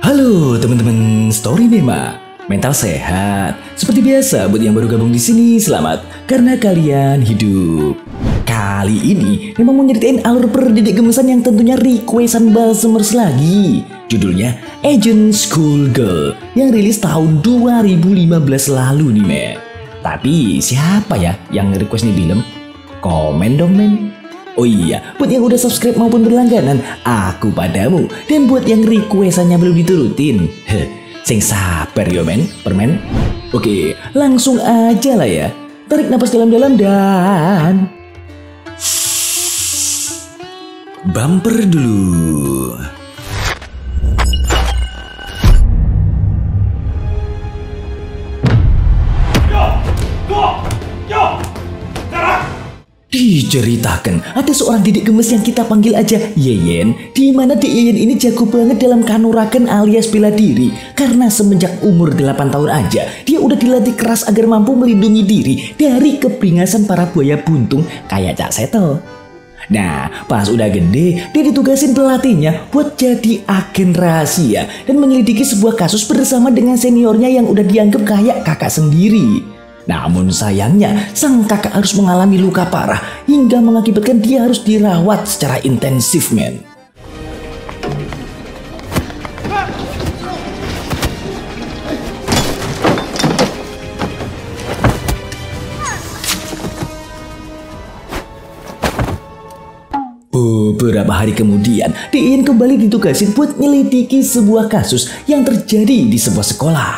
Halo teman-teman Story Mema, mental sehat. Seperti biasa buat yang baru gabung di sini, selamat karena kalian hidup. Kali ini memang mau nyeritain alur perdidik gemesan yang tentunya requestan Balsemers lagi. Judulnya Agent Schoolgirl yang rilis tahun 2015 lalu nih men. Tapi siapa ya yang request nih film? Komen dong men. Oh iya, buat yang udah subscribe maupun berlangganan, aku padamu. Dan buat yang requestannya belum diturutin, sing sabar yo men, permen. Oke, langsung aja lah ya. Tarik napas dalam-dalam dan bumper dulu. Diceritakan ada seorang didik gemes yang kita panggil aja Yeyen, di mana Dek Yeyen ini jago banget dalam kanuragan alias bela diri. Karena semenjak umur 8 tahun aja dia udah dilatih keras agar mampu melindungi diri dari kebingasan para buaya buntung kayak Cak Seto. Nah, pas udah gede, dia ditugasin pelatihnya buat jadi agen rahasia dan menyelidiki sebuah kasus bersama dengan seniornya yang udah dianggap kayak kakak sendiri. Namun sayangnya, sang kakak harus mengalami luka parah hingga mengakibatkan dia harus dirawat secara intensif, men. Beberapa hari kemudian, Yeyen kembali ditugasin buat nyelidiki sebuah kasus yang terjadi di sebuah sekolah.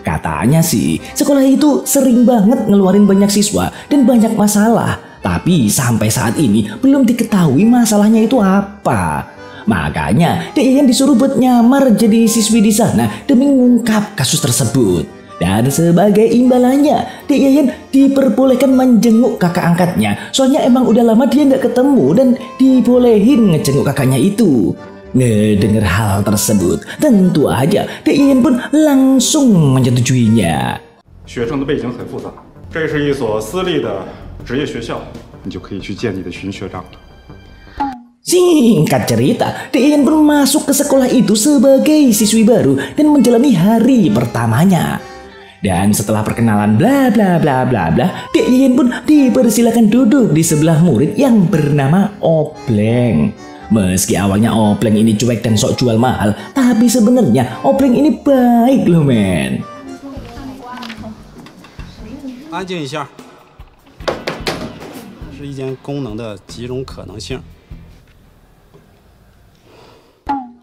Katanya sih, sekolah itu sering banget ngeluarin banyak siswa dan banyak masalah. Tapi sampai saat ini belum diketahui masalahnya itu apa. Makanya Yeyen disuruh buat nyamar jadi siswi di sana demi mengungkap kasus tersebut. Dan sebagai imbalannya, Yeyen diperbolehkan menjenguk kakak angkatnya. Soalnya emang udah lama dia nggak ketemu dan dibolehin ngejenguk kakaknya itu. Ngedengar hal tersebut, tentu aja Yeyen pun langsung menyetujuinya. 学生的背景很复杂，这是一所私立的职业学校，你就可以去见你的巡学长了。 Singkat cerita, Yeyen pun masuk ke sekolah itu sebagai siswi baru dan menjalani hari pertamanya. Dan setelah perkenalan bla bla bla bla bla, Yeyen pun dipersilakan duduk di sebelah murid yang bernama Obleng. Meski awalnya Obleng ini cuek dan sok jual mahal, tapi sebenarnya Obleng ini baik loh men. 安静一下，是一间功能的几种可能性。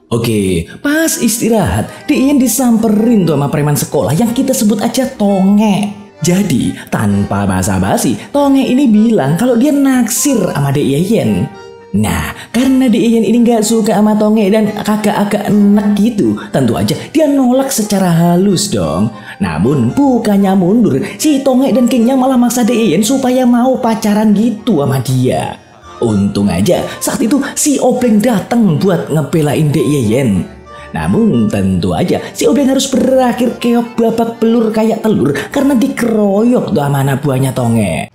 Oke, pas istirahat, Yeyen disamperin tuh sama preman sekolah yang kita sebut aja Tonge. Jadi, tanpa basa-basi, Tonge ini bilang kalau dia naksir sama Yeyen. Nah, karena Yeyen ini gak suka sama Tonge dan agak-agak enak gitu, tentu aja dia nolak secara halus dong. Namun bukannya mundur, si Tonge dan gengnya malah maksa Yeyen supaya mau pacaran gitu sama dia. Untung aja saat itu si Obleng datang buat ngebelain Yeyen. Namun tentu aja si Obleng harus berakhir keok babak belur kayak telur karena dikeroyok tuh sama anak buahnya Tonge.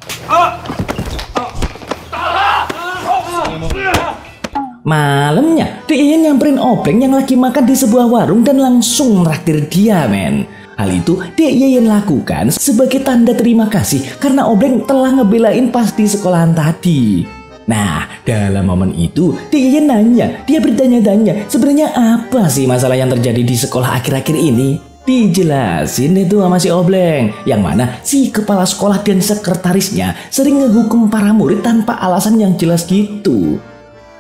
Malamnya, Yeyen nyamperin Obleng yang lagi makan di sebuah warung dan langsung traktir dia, men. Hal itu Yeyen lakukan sebagai tanda terima kasih karena Obleng telah ngebelain pas di sekolahan tadi. Nah, dalam momen itu Yeyen nanya, dia bertanya-tanya sebenarnya apa sih masalah yang terjadi di sekolah akhir-akhir ini. Dijelasin itu sama si Obleng, yang mana si kepala sekolah dan sekretarisnya sering ngehukum para murid tanpa alasan yang jelas gitu.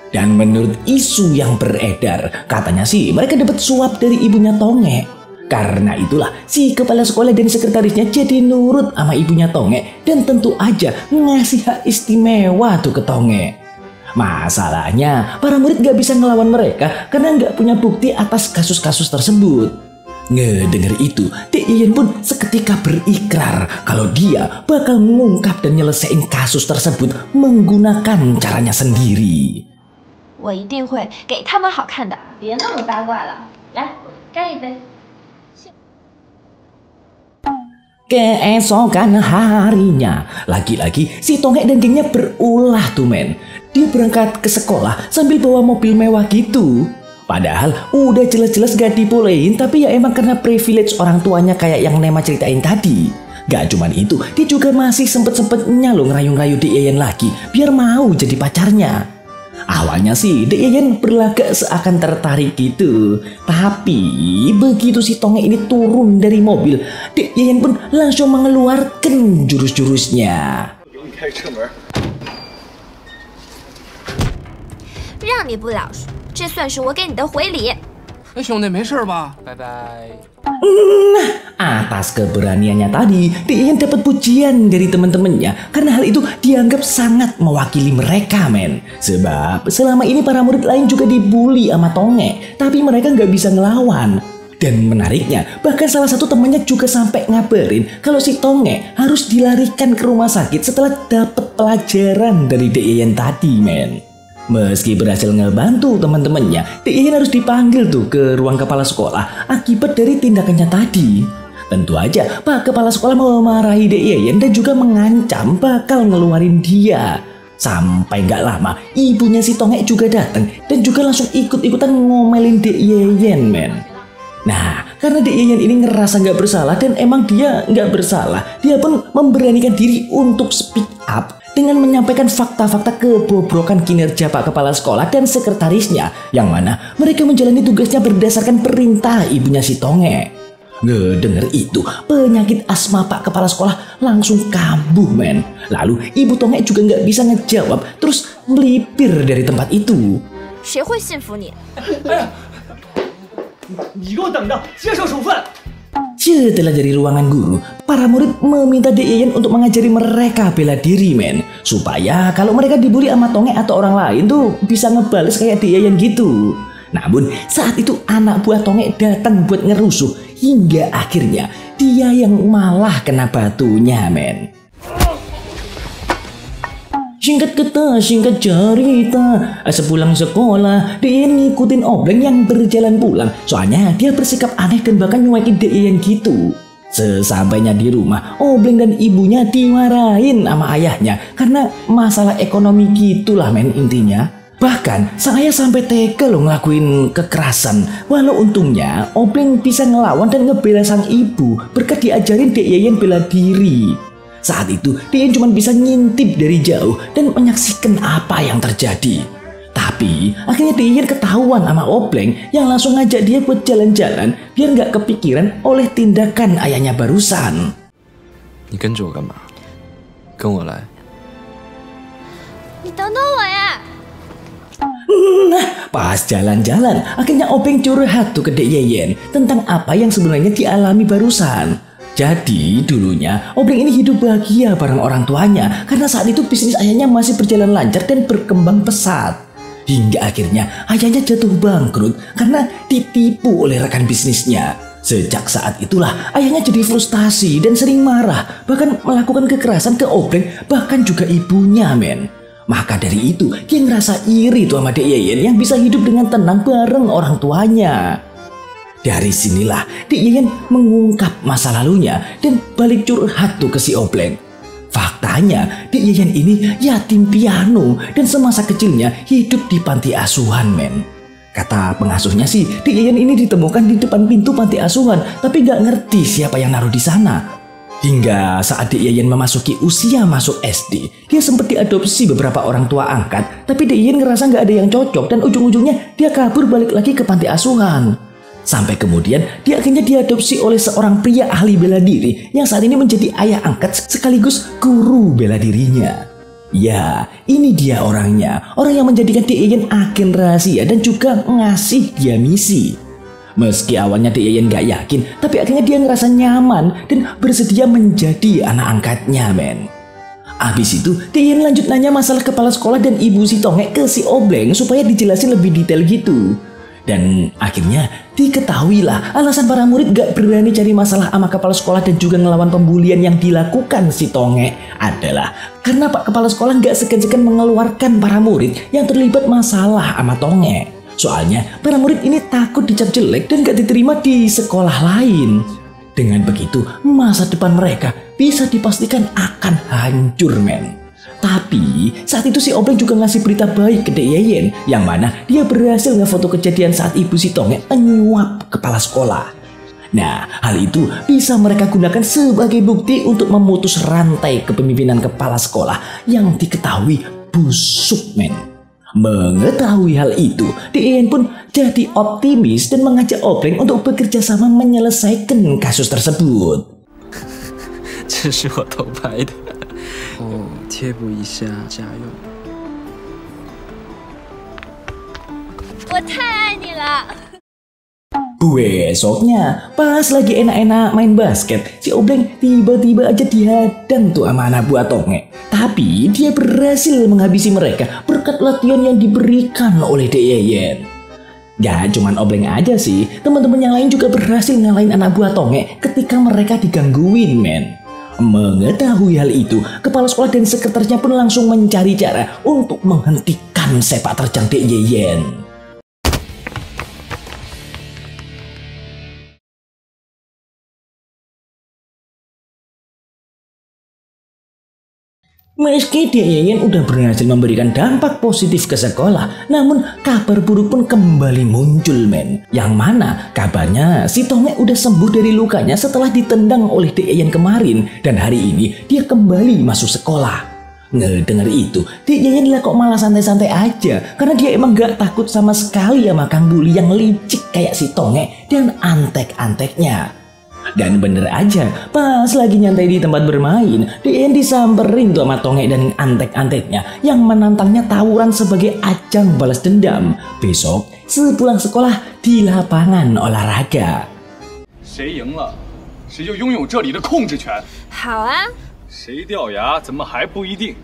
Dan menurut isu yang beredar, katanya sih mereka dapat suap dari ibunya Tonge. Karena itulah si kepala sekolah dan sekretarisnya jadi nurut sama ibunya Tonge dan tentu aja ngasih hak istimewa tuh ke Tonge. Masalahnya para murid gak bisa ngelawan mereka karena gak punya bukti atas kasus-kasus tersebut. Ngedenger itu, Yeyen pun seketika berikrar kalau dia bakal mengungkap dan nyelesain kasus tersebut menggunakan caranya sendiri. 我一定会给他们好看的。别那么八卦了，来干一杯。 Keesokan harinya, lagi-lagi si Tongek dan gengnya berulah tuh men. Dia berangkat ke sekolah sambil bawa mobil mewah gitu. Padahal udah jelas-jelas gak dibolehin, tapi ya emang karena privilege orang tuanya kayak yang Nema ceritain tadi. Gak cuman itu, dia juga masih sempet-sempetnya loh ngerayu-ngerayu Dek Yayan lagi biar mau jadi pacarnya. Awalnya sih Dek Yayan berlagak seakan tertarik gitu. Tapi begitu si Tongek ini turun dari mobil, Dek Yayan pun langsung mengeluarkan jurus-jurusnya. 让你不老实，这算是我给你的回礼。哎，兄弟，没事吧？拜拜。 Nah, atas keberaniannya tadi, Dek Yayan dapat pujian dari teman-temannya karena hal itu dianggap sangat mewakili mereka, men. Sebab selama ini para murid lain juga dibully sama Tongek, tapi mereka nggak bisa ngelawan. Dan menariknya, bahkan salah satu temannya juga sampai ngabarin kalau si Tongek harus dilarikan ke rumah sakit setelah dapat pelajaran dari Dek Yayan tadi, men. Meski berhasil ngebantu teman-temannya, Dek Yayan harus dipanggil tuh ke ruang kepala sekolah akibat dari tindakannya tadi. Tentu aja Pak Kepala Sekolah memarahi Dek Yayan dan juga mengancam bakal ngeluarin dia. Sampai gak lama ibunya si Tongek juga datang dan juga langsung ikut-ikutan ngomelin Dek Yayan, men. Nah, karena Dek Yayan ini ngerasa gak bersalah dan emang dia gak bersalah, dia pun memberanikan diri untuk speak up dengan menyampaikan fakta-fakta kebobrokan kinerja Pak Kepala Sekolah dan sekretarisnya, yang mana mereka menjalani tugasnya berdasarkan perintah ibunya si Tongek. Ngedenger itu, penyakit asma Pak Kepala Sekolah langsung kambuh, men. Lalu ibu Tongek juga nggak bisa ngejawab, terus melipir dari tempat itu. 谁会信服你？ 你给我等着，接受处分。 Setelah dari ruangan guru, para murid meminta Dek Yayan untuk mengajari mereka bela diri, men. Supaya kalau mereka dibully sama Tongek atau orang lain tuh bisa ngebales kayak Dek Yayan gitu. Namun saat itu anak buah Tongek datang buat ngerusuh, hingga akhirnya dia yang malah kena batunya, men. Singkat kata, singkat cerita, sepulang sekolah, Dek Yayan ngikutin Obleng yang berjalan pulang. Soalnya dia bersikap aneh dan bahkan nyuekin Dek Yayan gitu. Sesampainya di rumah, Obleng dan ibunya dimarahin sama ayahnya karena masalah ekonomi gitulah, men, intinya. Bahkan sang ayah sampai tega loh ngelakuin kekerasan. Walau untungnya Obleng bisa ngelawan dan ngebela sang ibu berkat diajarin Dek Yayan bela diri. Saat itu dia cuma bisa ngintip dari jauh dan menyaksikan apa yang terjadi. Tapi akhirnya dia ketahuan sama Obleng yang langsung ngajak dia buat jalan-jalan biar nggak kepikiran oleh tindakan ayahnya barusan. 你跟着我干嘛？跟我来。你等等我呀！ Nah, pas jalan-jalan akhirnya Obleng curhat tuh ke Dek Yayan tentang apa yang sebenarnya dialami barusan. Jadi dulunya Obleng ini hidup bahagia bareng orang tuanya karena saat itu bisnis ayahnya masih berjalan lancar dan berkembang pesat. Hingga akhirnya ayahnya jatuh bangkrut karena ditipu oleh rekan bisnisnya. Sejak saat itulah ayahnya jadi frustasi dan sering marah, bahkan melakukan kekerasan ke Obleng bahkan juga ibunya, men. Maka dari itu dia ngerasa iri tuh sama Dek Yayan yang bisa hidup dengan tenang bareng orang tuanya. Dari sinilah Dek Yayan mengungkap masa lalunya dan balik curhat tuh ke si Obleng. Faktanya Dek Yayan ini yatim piano dan semasa kecilnya hidup di panti asuhan, men. Kata pengasuhnya sih Dek Yayan ini ditemukan di depan pintu panti asuhan tapi gak ngerti siapa yang naruh di sana. Hingga saat Dek Yayan memasuki usia masuk SD, dia sempat diadopsi beberapa orang tua angkat, tapi Dek Yayan ngerasa gak ada yang cocok dan ujung-ujungnya dia kabur balik lagi ke panti asuhan. Sampai kemudian dia akhirnya diadopsi oleh seorang pria ahli bela diri yang saat ini menjadi ayah angkat sekaligus guru bela dirinya. Ya, ini dia orangnya, orang yang menjadikan Dek Yayan agen rahasia dan juga ngasih dia misi. Meski awalnya Dek Yayan gak yakin, tapi akhirnya dia ngerasa nyaman dan bersedia menjadi anak angkatnya, men. Abis itu Dek Yayan lanjut nanya masalah kepala sekolah dan ibu si Tongek ke si Obleng supaya dijelasin lebih detail gitu. Dan akhirnya diketahuilah alasan para murid gak berani cari masalah sama kepala sekolah dan juga ngelawan pembulian yang dilakukan si Tonge adalah karena Pak Kepala Sekolah gak segan-segan mengeluarkan para murid yang terlibat masalah sama Tonge. Soalnya para murid ini takut dicap jelek dan gak diterima di sekolah lain. Dengan begitu masa depan mereka bisa dipastikan akan hancur men. Tapi saat itu si Obleng juga ngasih berita baik ke Dek Yeyen, yang mana dia berhasil ngefoto kejadian saat ibu si Tonge menyuap kepala sekolah. Nah, hal itu bisa mereka gunakan sebagai bukti untuk memutus rantai kepemimpinan kepala sekolah yang diketahui busuk men. Mengetahui hal itu, Dek Yeyen pun jadi optimis dan mengajak Obleng untuk bekerja sama menyelesaikan kasus tersebut. 这是我偷拍的。哦，贴补一下，加油！我太爱你了。 Besoknya, pas lagi enak-enak main basket, si Obleng tiba-tiba aja dihadang tuh sama anak buah Tonge. Tapi dia berhasil menghabisi mereka berkat latihan yang diberikan oleh Dek Yeyen. Gak cuman Obleng aja sih, teman-teman yang lain juga berhasil ngalahin anak buah Tonge ketika mereka digangguin men. Mengetahui hal itu, kepala sekolah dan sekretarisnya pun langsung mencari cara untuk menghentikan sepak terjang Dek Yeyen. Meski Dek Yeyen udah berhasil memberikan dampak positif ke sekolah, namun kabar buruk pun kembali muncul men. Yang mana kabarnya si Tonge udah sembuh dari lukanya setelah ditendang oleh Dek Yeyen kemarin, dan hari ini dia kembali masuk sekolah. Ngedenger itu, Dek Yeyen lah kok malah santai-santai aja, karena dia emang gak takut sama sekali sama Kang Bully yang licik kayak si Tonge dan antek-anteknya. Dan bener aja, pas lagi nyantai di tempat bermain, Dek Yeyen disamperin tuh sama Tonge dan antek-anteknya yang menantangnya tawuran sebagai ajang balas dendam besok sepulang sekolah di lapangan olahraga. 谁赢了，谁就拥有这里的控制权。好啊，谁掉牙，咱们还不一定。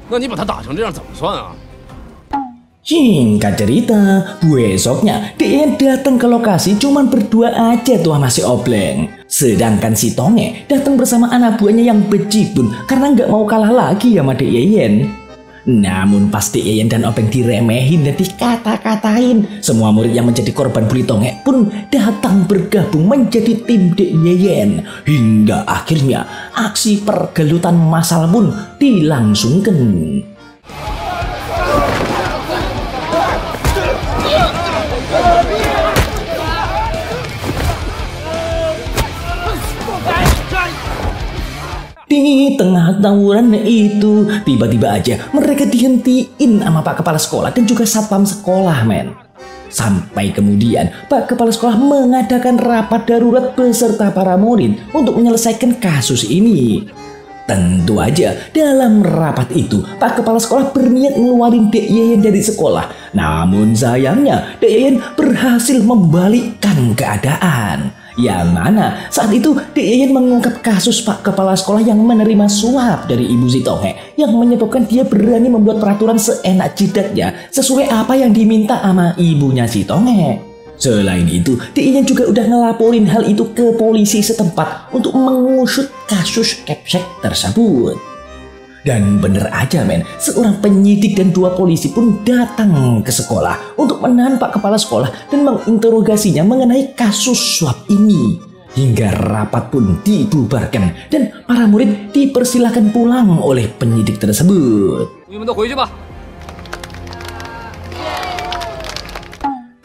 那你把他打成这样怎么算啊？ Singkat cerita, besoknya Dek Yeyen datang ke lokasi cuman berdua aja tuh sama si Obleng. Sedangkan si Tonge datang bersama anak buahnya yang bejibun karena nggak mau kalah lagi sama Dek Yeyen. Namun pas Dek Yeyen dan Obleng diremehin dan dikata-katain, semua murid yang menjadi korban bully Tonge pun datang bergabung menjadi tim Dek Yeyen. Hingga akhirnya aksi pergelutan massal pun dilangsungkan. Di tengah tawuran itu, tiba-tiba aja mereka dihentiin sama Pak Kepala Sekolah dan juga Satpam Sekolah men. Sampai kemudian Pak Kepala Sekolah mengadakan rapat darurat beserta para murid untuk menyelesaikan kasus ini. Tentu aja dalam rapat itu Pak Kepala Sekolah berniat ngeluarin Dek Yeyen dari sekolah. Namun sayangnya Dek Yeyen berhasil membalikkan keadaan. Yang mana saat itu Dek Yeyen mengungkap kasus Pak Kepala Sekolah yang menerima suap dari ibu si Tonge yang menyebabkan dia berani membuat peraturan seenak jidatnya sesuai apa yang diminta sama ibunya si Tonge. Selain itu, Dek Yeyen juga udah ngelaporin hal itu ke polisi setempat untuk mengusut kasus kepsek tersebut. Dan bener aja men, seorang penyidik dan 2 polisi pun datang ke sekolah untuk menahan Pak Kepala Sekolah dan menginterogasinya mengenai kasus suap ini. Hingga rapat pun dibubarkan dan para murid dipersilahkan pulang oleh penyidik tersebut.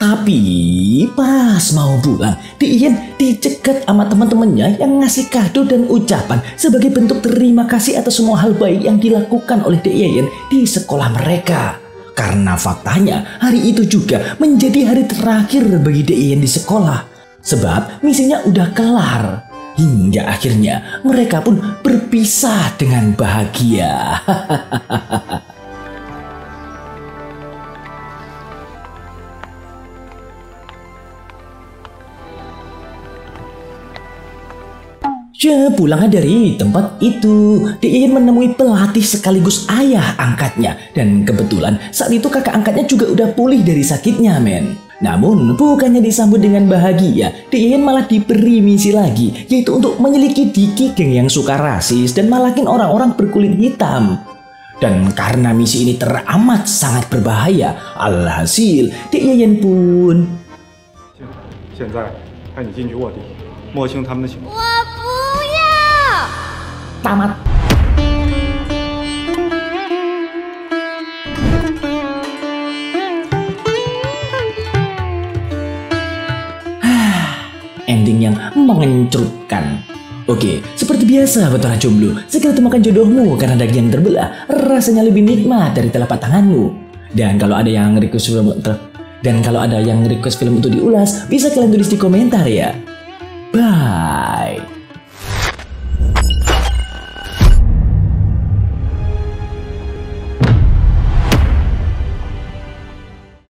Tapi pas mau pulang, Dek Yeyen dicegat sama teman-temannya yang ngasih kado dan ucapan sebagai bentuk terima kasih atas semua hal baik yang dilakukan oleh Dek Yeyen di sekolah mereka. Karena faktanya hari itu juga menjadi hari terakhir bagi Dek Yeyen di sekolah. Sebab misinya udah kelar. Hingga akhirnya mereka pun berpisah dengan bahagia. Sepulangnya dari tempat itu, Dek Yeyen menemui pelatih sekaligus ayah angkatnya. Dan kebetulan saat itu kakak angkatnya juga udah pulih dari sakitnya men. Namun bukannya disambut dengan bahagia, Dek Yayan malah diberi misi lagi, yaitu untuk menyelidiki geng yang suka rasis dan malakin orang-orang berkulit hitam. Dan karena misi ini teramat sangat berbahaya, alhasil Dek Yayan pun 现在派你进去卧底，摸清他们的情况。 tamat. Ending yang mengencurkan. Oke, seperti biasa buat orang jomblo, segera temukan jodohmu karena daging yang terbelah rasanya lebih nikmat dari telapak tanganmu. Dan kalau ada yang request film untuk diulas, bisa kalian tulis di komentar ya. Bye.